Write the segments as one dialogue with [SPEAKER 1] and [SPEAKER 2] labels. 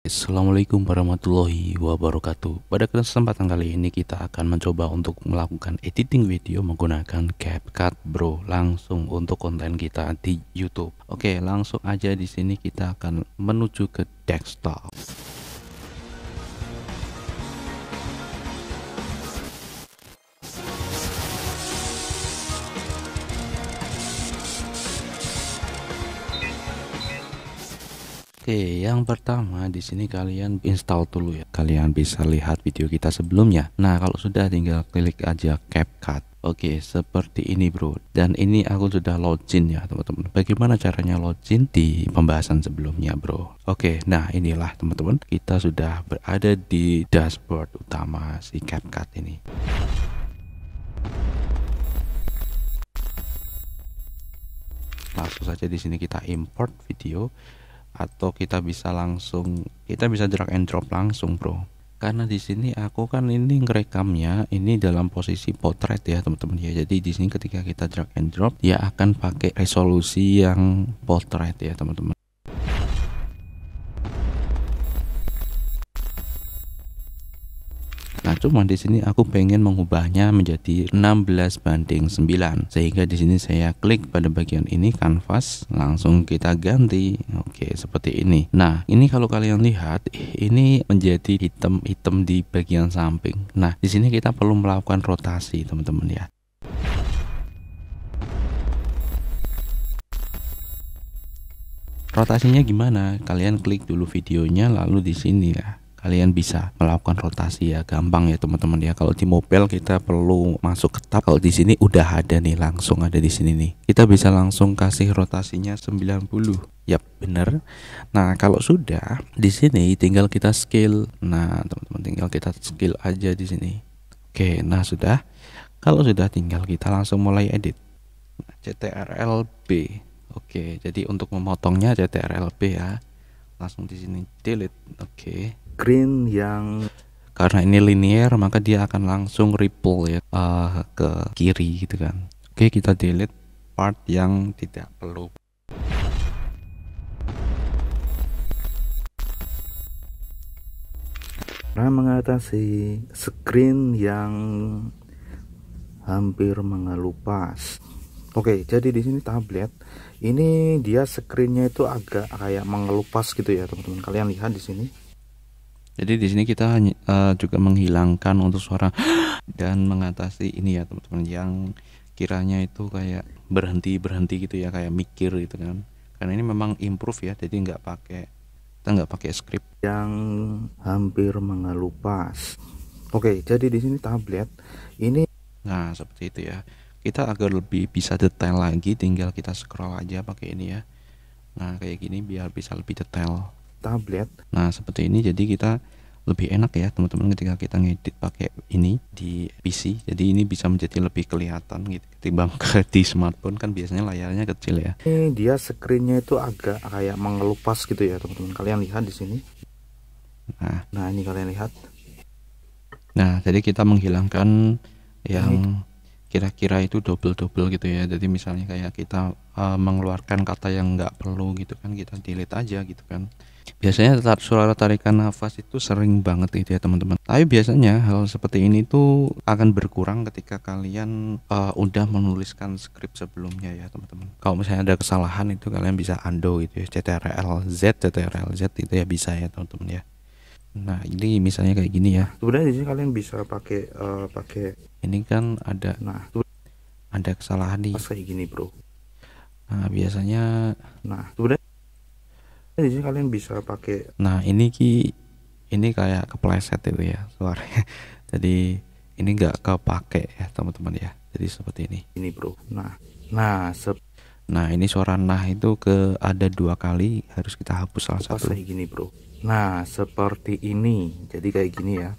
[SPEAKER 1] Assalamualaikum warahmatullahi wabarakatuh. Pada kesempatan kali ini kita akan mencoba untuk melakukan editing video menggunakan CapCut Bro, langsung untuk konten kita di YouTube. Oke, langsung aja di sini kita akan menuju ke desktop. Oke, yang pertama di sini kalian install dulu ya. Kalian bisa lihat video kita sebelumnya. Nah, kalau sudah tinggal klik aja CapCut. Oke, seperti ini bro. Dan ini aku sudah login ya teman-teman. Bagaimana caranya login di pembahasan sebelumnya bro. Oke, nah inilah teman-teman. Kita sudah berada di dashboard utama si CapCut ini. Langsung saja di sini kita import video. Atau kita bisa drag and drop langsung bro, karena di sini aku kan ini ngerekamnya ini dalam posisi potret ya teman-teman ya. Jadi di sini ketika kita drag and drop dia akan pakai resolusi yang potret ya teman-teman. Nah, cuma di sini aku pengen mengubahnya menjadi 16:9, sehingga di sini saya klik pada bagian ini kanvas, langsung kita ganti. Oke, seperti ini. Nah, ini kalau kalian lihat ini menjadi hitam-hitam di bagian samping. Nah, di sini kita perlu melakukan rotasi, teman-teman ya. Rotasinya gimana? Kalian klik dulu videonya, lalu di sini ya kalian bisa melakukan rotasi ya, gampang ya teman-teman ya. Kalau di mobile kita perlu masuk ke tab, kalau di sini udah ada nih, langsung ada di sini nih. Kita bisa langsung kasih rotasinya 90. Yap, bener. Nah, kalau sudah di sini tinggal kita scale. Nah, teman-teman tinggal kita scale aja di sini. Oke, nah sudah. Kalau sudah tinggal kita langsung mulai edit. CTRL-B. Oke, jadi untuk memotongnya CTRL-B ya. Langsung di sini delete. Oke. Screen yang karena ini linear maka dia akan langsung ripple ya ke kiri gitu kan. Oke, kita delete part yang tidak perlu.
[SPEAKER 2] Nah, mengatasi screen yang hampir mengelupas. Oke, jadi di sini tablet ini dia screennya itu agak kayak mengelupas gitu ya teman-teman. Kalian lihat di sini.
[SPEAKER 1] Jadi di sini kita juga menghilangkan untuk suara dan mengatasi ini ya teman-teman, yang kiranya itu kayak berhenti gitu ya, kayak mikir gitu kan. Karena ini memang improve ya, jadi kita nggak pakai script
[SPEAKER 2] yang hampir mengelupas. Oke, jadi di sini tablet ini.
[SPEAKER 1] Nah, seperti itu ya. Kita agar lebih bisa detail lagi, tinggal kita scroll aja pakai ini ya. Nah, kayak gini biar bisa lebih detail
[SPEAKER 2] tablet.
[SPEAKER 1] Nah, seperti ini jadi kita lebih enak ya teman-teman ketika kita ngedit pakai ini di PC. Jadi ini bisa menjadi lebih kelihatan gitu ketimbang di smartphone, kan biasanya layarnya kecil ya.
[SPEAKER 2] Ini dia screennya itu agak kayak mengelupas gitu ya teman-teman. Kalian lihat di sini. Nah, ini kalian lihat.
[SPEAKER 1] Nah, jadi kita menghilangkan yang kira-kira itu double gitu ya. Jadi misalnya kayak kita mengeluarkan kata yang nggak perlu gitu kan, kita delete aja gitu kan. Biasanya suara tarikan nafas itu sering banget gitu ya teman-teman. Tapi biasanya hal seperti ini tuh akan berkurang ketika kalian udah menuliskan skrip sebelumnya ya teman-teman. Kalau misalnya ada kesalahan itu kalian bisa undo gitu ya, CTRL-Z itu ya bisa ya teman-teman ya. Nah, ini misalnya kayak gini ya.
[SPEAKER 2] Sebenarnya di sini kalian bisa pakai
[SPEAKER 1] ini kan ada kesalahan nih.
[SPEAKER 2] kayak gini bro.
[SPEAKER 1] Nah, biasanya
[SPEAKER 2] sebenarnya di sini kalian bisa pakai.
[SPEAKER 1] Nah, ini kayak kepleset itu ya suaranya. Jadi ini nggak kepake ya teman-teman ya. Jadi seperti ini
[SPEAKER 2] bro.
[SPEAKER 1] Nah, ini suara nah itu ada 2 kali, harus kita hapus salah satu.
[SPEAKER 2] Kayak gini bro. Nah, seperti ini. Jadi kayak gini ya.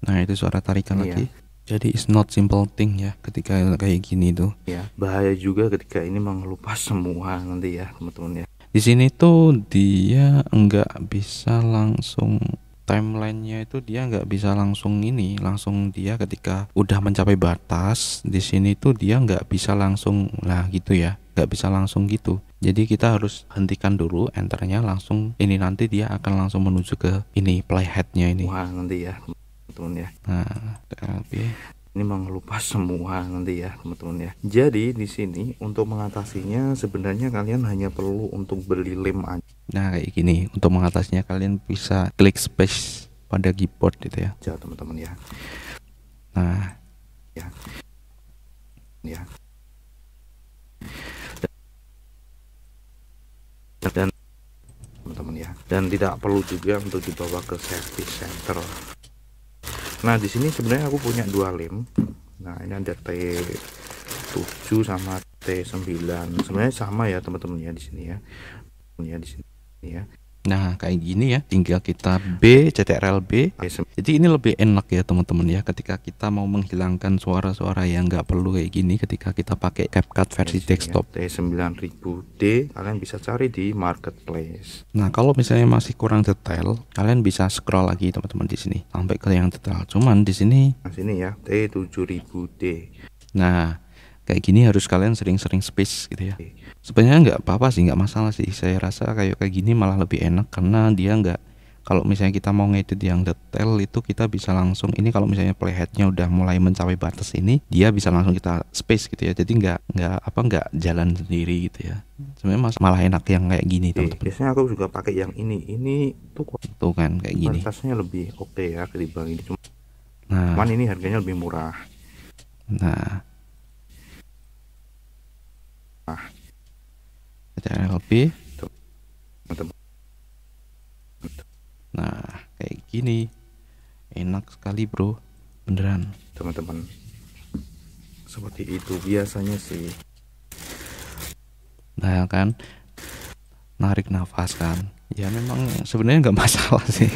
[SPEAKER 1] Nah, itu suara tarikan lagi. Jadi it's not simple thing ya ketika kayak gini tuh.
[SPEAKER 2] Ya, bahaya juga ketika ini mengelupas semua nanti ya teman-teman ya.
[SPEAKER 1] Di sini tuh dia nggak bisa langsung, timelinenya itu dia nggak bisa langsung dia ketika udah mencapai batas di sini tuh dia nggak bisa langsung gitu ya, nggak bisa langsung gitu. Jadi kita harus hentikan dulu enternya, langsung ini nanti dia akan langsung menuju ke ini playheadnya ini.
[SPEAKER 2] Wah, nanti ya teman-teman ya.
[SPEAKER 1] Nah,
[SPEAKER 2] ini mengelupas semua nanti ya teman-teman ya. Jadi di sini untuk mengatasinya sebenarnya kalian hanya perlu untuk beli lem aja.
[SPEAKER 1] Nah kayak gini, untuk mengatasinya kalian bisa klik space pada keyboard gitu ya.
[SPEAKER 2] Ya teman-teman ya.
[SPEAKER 1] Nah
[SPEAKER 2] ya dan teman-teman ya, dan tidak perlu juga untuk dibawa ke service center. Nah di sini sebenarnya aku punya dua lem. Nah ini ada T7 sama T9, sebenarnya sama ya teman-teman ya di sini ya. Di sini ya.
[SPEAKER 1] Nah kayak gini ya, tinggal kita B CTRL B. Jadi ini lebih enak ya teman-teman ya, ketika kita mau menghilangkan suara-suara yang nggak perlu kayak gini ketika kita pakai CapCut versi desktop.
[SPEAKER 2] T9000D kalian bisa cari di marketplace.
[SPEAKER 1] Nah kalau misalnya masih kurang detail, kalian bisa scroll lagi teman-teman di sini sampai ke yang detail. Cuman di sini,
[SPEAKER 2] nah sini ya T7000D.
[SPEAKER 1] Nah kayak gini harus kalian sering-sering space gitu ya. Sebenarnya nggak apa-apa sih, nggak masalah sih. Saya rasa kayak gini malah lebih enak karena dia nggak, kalau misalnya kita mau ngedit yang detail itu kita bisa langsung ini, kalau misalnya playheadnya udah mulai mencapai batas ini, dia bisa langsung kita space gitu ya. Jadi nggak jalan sendiri gitu ya. Sebenarnya malah enak yang kayak gini teman-teman.
[SPEAKER 2] Biasanya aku juga pakai yang ini tuh
[SPEAKER 1] Kan kayak gini.
[SPEAKER 2] kualitasnya lebih oke ya ketimbang ini.
[SPEAKER 1] Nah,
[SPEAKER 2] cuman ini harganya lebih murah.
[SPEAKER 1] Nah CTRL-B. Nah kayak gini enak sekali bro, beneran
[SPEAKER 2] teman-teman. Seperti itu biasanya sih.
[SPEAKER 1] Nah kan, narik nafas kan, ya memang sebenarnya nggak masalah sih.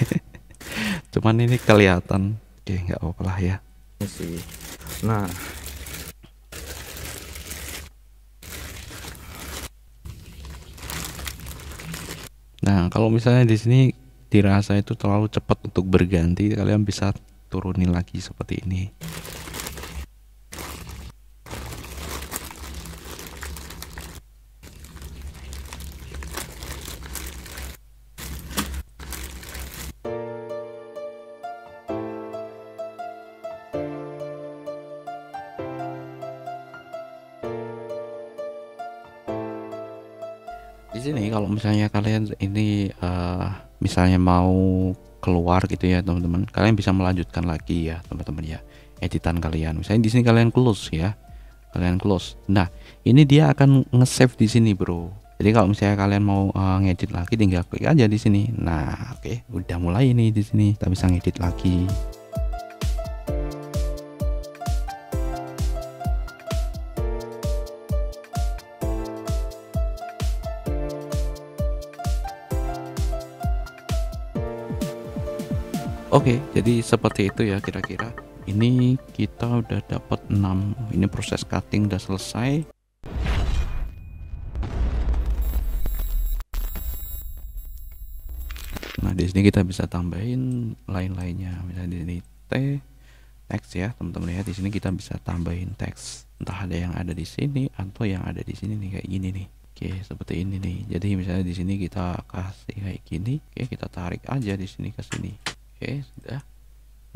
[SPEAKER 1] Cuman ini kelihatan, oke nggak apa-apa lah ya
[SPEAKER 2] sih. Nah
[SPEAKER 1] kalau misalnya di sini dirasa itu terlalu cepat untuk berganti, kalian bisa turunin lagi seperti ini. Di sini kalau misalnya kalian ini misalnya mau keluar gitu ya teman-teman, kalian bisa melanjutkan lagi ya teman-teman ya editan kalian. Misalnya di sini kalian close ya, kalian close. Nah ini dia akan nge-save di sini bro. Jadi kalau misalnya kalian mau ngedit lagi, tinggal klik aja di sini. Nah oke, udah mulai nih di sini kita bisa ngedit lagi. Oke, jadi seperti itu ya kira-kira. Ini kita udah dapat 6. Ini proses cutting udah selesai. Nah, di sini kita bisa tambahin lain-lainnya. Misalnya di sini teks ya, teman-teman ya. Di sini kita bisa tambahin teks. Entah ada yang ada di sini atau yang ada di sini nih kayak gini nih. Oke, seperti ini nih. Jadi misalnya di sini kita kasih kayak gini. Oke, kita tarik aja di sini ke sini. Oke, sudah.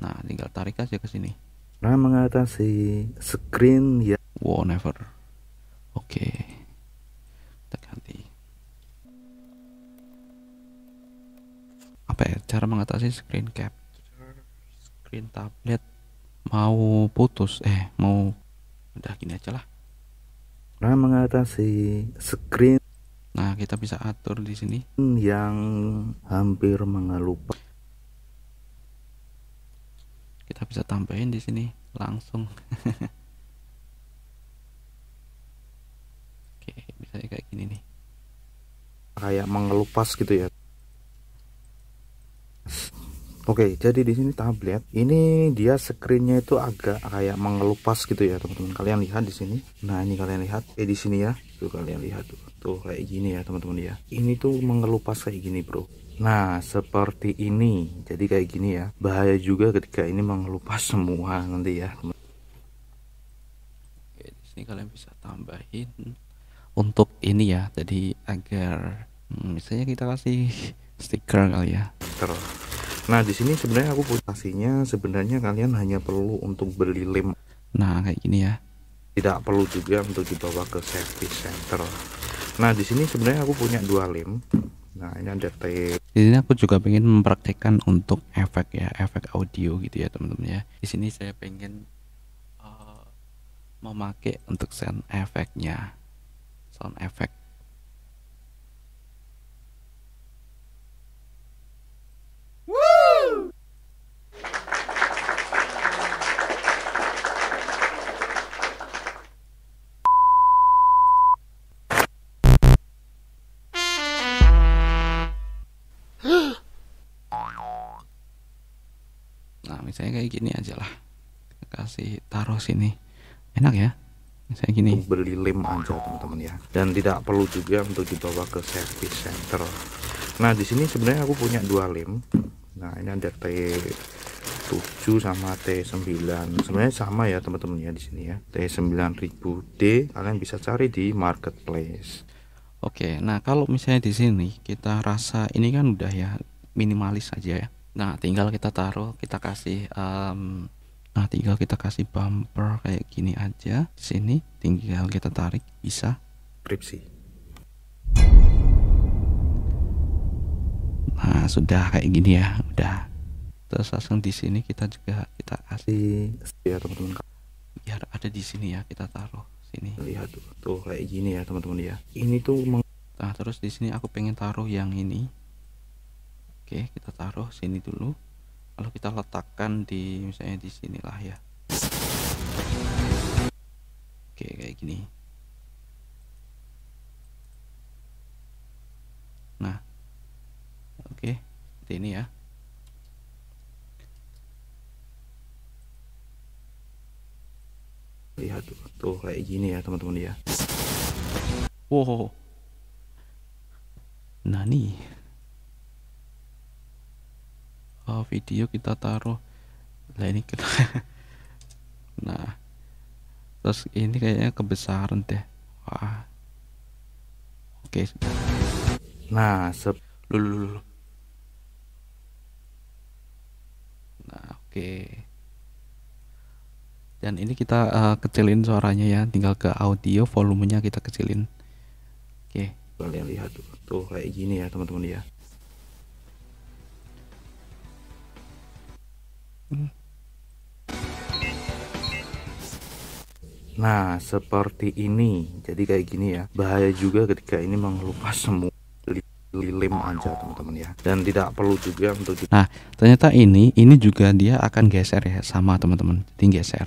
[SPEAKER 1] Nah, tinggal tarik aja ke sini.
[SPEAKER 2] Nah, mengatasi screen ya.
[SPEAKER 1] Wow, never. Oke. Kita ganti. Apa ya cara mengatasi screen capture? Screen tablet mau putus, mau udah gini aja lah.
[SPEAKER 2] Nah, mengatasi screen.
[SPEAKER 1] Nah, kita bisa atur di sini
[SPEAKER 2] yang hampir mengelupas.
[SPEAKER 1] Kita bisa tambahin di sini langsung. Oke, bisa kayak gini nih.
[SPEAKER 2] Kayak mengelupas gitu ya. Oke, jadi di sini tablet ini dia screennya itu agak kayak mengelupas gitu ya teman-teman. Kalian lihat di sini. Nah ini kalian lihat, di sini ya. Tuh kalian lihat tuh kayak gini ya teman-teman ya. Ini tuh mengelupas kayak gini bro. Nah seperti ini, jadi kayak gini ya. Bahaya juga ketika ini mengelupas semua nanti ya.
[SPEAKER 1] Oke, di sini kalian bisa tambahin. untuk ini ya, jadi agar misalnya kita kasih stiker kali ya.
[SPEAKER 2] Nah di sini sebenarnya aku punya sebenarnya kalian hanya perlu untuk beli lem.
[SPEAKER 1] Nah kayak gini ya,
[SPEAKER 2] tidak perlu juga untuk dibawa ke service center. Nah di sini sebenarnya aku punya 2 lem. Nah ini ada tape.
[SPEAKER 1] Di sini aku juga pengen mempraktekkan untuk efek ya, efek audio gitu ya teman-teman ya. Di sini saya pengen memakai untuk sound efeknya, sound effect. Nah misalnya kayak gini aja lah, kasih taruh sini, enak ya misalnya gini.
[SPEAKER 2] Beli lem aja teman-teman ya, dan tidak perlu juga untuk dibawa ke service center. Nah di sini sebenarnya aku punya 2 lem. Nah ini ada T7 sama T9, sebenarnya sama ya teman-teman ya. Di sini ya T9000D, kalian bisa cari di marketplace.
[SPEAKER 1] Oke, nah kalau misalnya di sini kita rasa ini kan udah ya minimalis aja ya. Nah tinggal kita taruh, kita kasih nah tinggal kita kasih bumper kayak gini aja. Di sini tinggal kita tarik, bisa.
[SPEAKER 2] Kripsi.
[SPEAKER 1] Nah sudah kayak gini ya, udah. Terus langsung di sini kita juga kita kasih
[SPEAKER 2] ya teman-teman,
[SPEAKER 1] biar ada di sini ya, kita taruh sini.
[SPEAKER 2] Lihat tuh kayak gini ya teman-teman ya. Ini tuh
[SPEAKER 1] nah terus di sini aku pengen taruh yang ini. Oke, kita taruh sini dulu. Lalu kita letakkan di misalnya di sinilah ya. Oke, kayak gini. Nah, oke, seperti ini ya.
[SPEAKER 2] Lihat tuh kayak gini ya teman-teman ya.
[SPEAKER 1] Wow. Nah nih, video kita taruh lah ini kita nah terus ini kayaknya kebesaran deh. Wah, oke.
[SPEAKER 2] Nah
[SPEAKER 1] Lulu. Nah oke, dan ini kita kecilin suaranya ya, tinggal ke audio volumenya kita kecilin. Oke,
[SPEAKER 2] kalian lihat tuh kayak gini ya teman-teman ya. Nah seperti ini, jadi kayak gini ya. Bahaya juga ketika ini mengelupas semua lem aja teman-teman ya, dan tidak perlu juga untuk
[SPEAKER 1] nah ternyata ini juga dia akan geser ya, sama teman-teman, tinggi geser.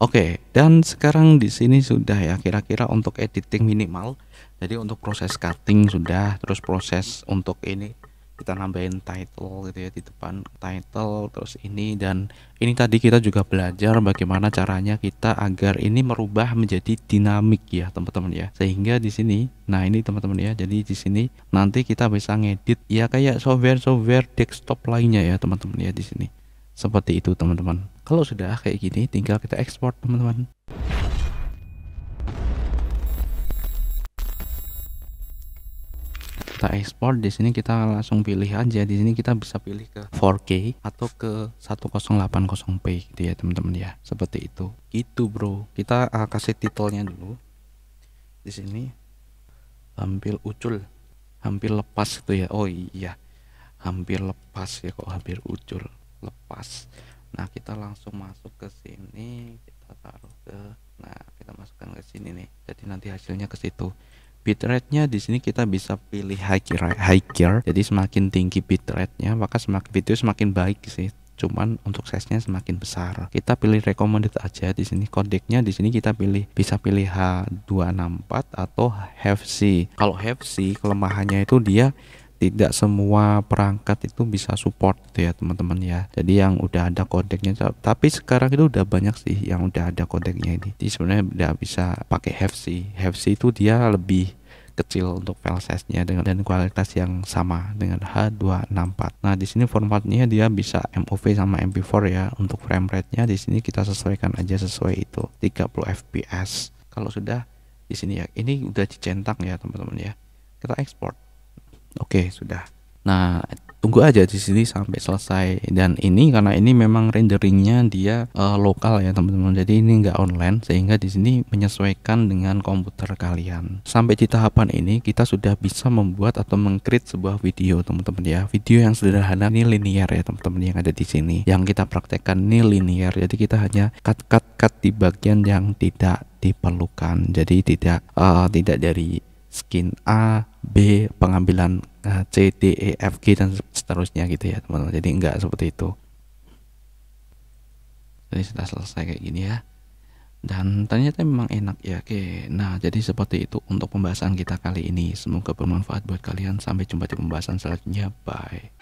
[SPEAKER 1] Oke, dan sekarang di sini sudah ya kira-kira untuk editing minimal. Jadi untuk proses cutting sudah, terus proses untuk ini kita nambahin title gitu ya di depan title, terus ini, dan ini tadi kita juga belajar bagaimana caranya kita agar ini merubah menjadi dinamik ya teman-teman ya. Sehingga di sini, nah ini teman-teman ya, jadi di sini nanti kita bisa ngedit ya kayak software desktop lainnya ya teman-teman ya di sini. Seperti itu teman-teman. Kalau sudah kayak gini tinggal kita ekspor teman-teman. Kita ekspor di sini, kita langsung pilih aja. Di sini kita bisa pilih ke 4K atau ke 1080p gitu ya teman-teman ya. Seperti itu. Gitu bro. Kita kasih titelnya dulu. Di sini hampir ucul, hampir lepas itu ya. Oh iya, hampir lepas ya, kok hampir ucul, lepas. Nah kita langsung masuk ke sini, kita taruh ke, nah kita masukkan ke sini nih. Jadi nanti hasilnya ke situ. Bitrate-nya di sini kita bisa pilih high gear. Jadi semakin tinggi bitrate-nya, maka semakin video semakin baik sih. Cuman untuk size-nya semakin besar. Kita pilih recommended aja di sini. Kodeknya di sini kita bisa pilih H264 atau HEVC. Kalau HEVC kelemahannya itu dia tidak semua perangkat itu bisa support gitu ya teman-teman ya. Jadi yang udah ada kodeknya, tapi sekarang itu udah banyak sih yang udah ada kodeknya ini. Jadi sebenarnya udah bisa pakai HEVC. HEVC itu dia lebih kecil untuk file size-nya dan kualitas yang sama dengan H264. Nah, di sini formatnya dia bisa MOV sama MP4 ya. Untuk frame rate-nya di sini kita sesuaikan aja sesuai itu 30 fps. Kalau sudah di sini ya. Ini udah dicetak ya teman-teman ya. Kita ekspor. Oke, sudah. Nah, tunggu aja di sini sampai selesai. Dan ini karena ini memang renderingnya dia lokal ya teman-teman. Jadi ini nggak online, sehingga di sini menyesuaikan dengan komputer kalian. Sampai di tahapan ini kita sudah bisa membuat atau meng-create sebuah video teman-teman ya. Video yang sederhana ini linear ya teman-teman yang ada di sini. Yang kita praktekkan ini linear. Jadi kita hanya cut di bagian yang tidak diperlukan. Jadi tidak dari skin A, B, pengambilan C, D, E, F, G dan seterusnya gitu ya teman-teman. Jadi enggak seperti itu. Jadi sudah selesai kayak gini ya. Dan ternyata memang enak ya. Oke, nah jadi seperti itu untuk pembahasan kita kali ini. Semoga bermanfaat buat kalian. Sampai jumpa di pembahasan selanjutnya. Bye.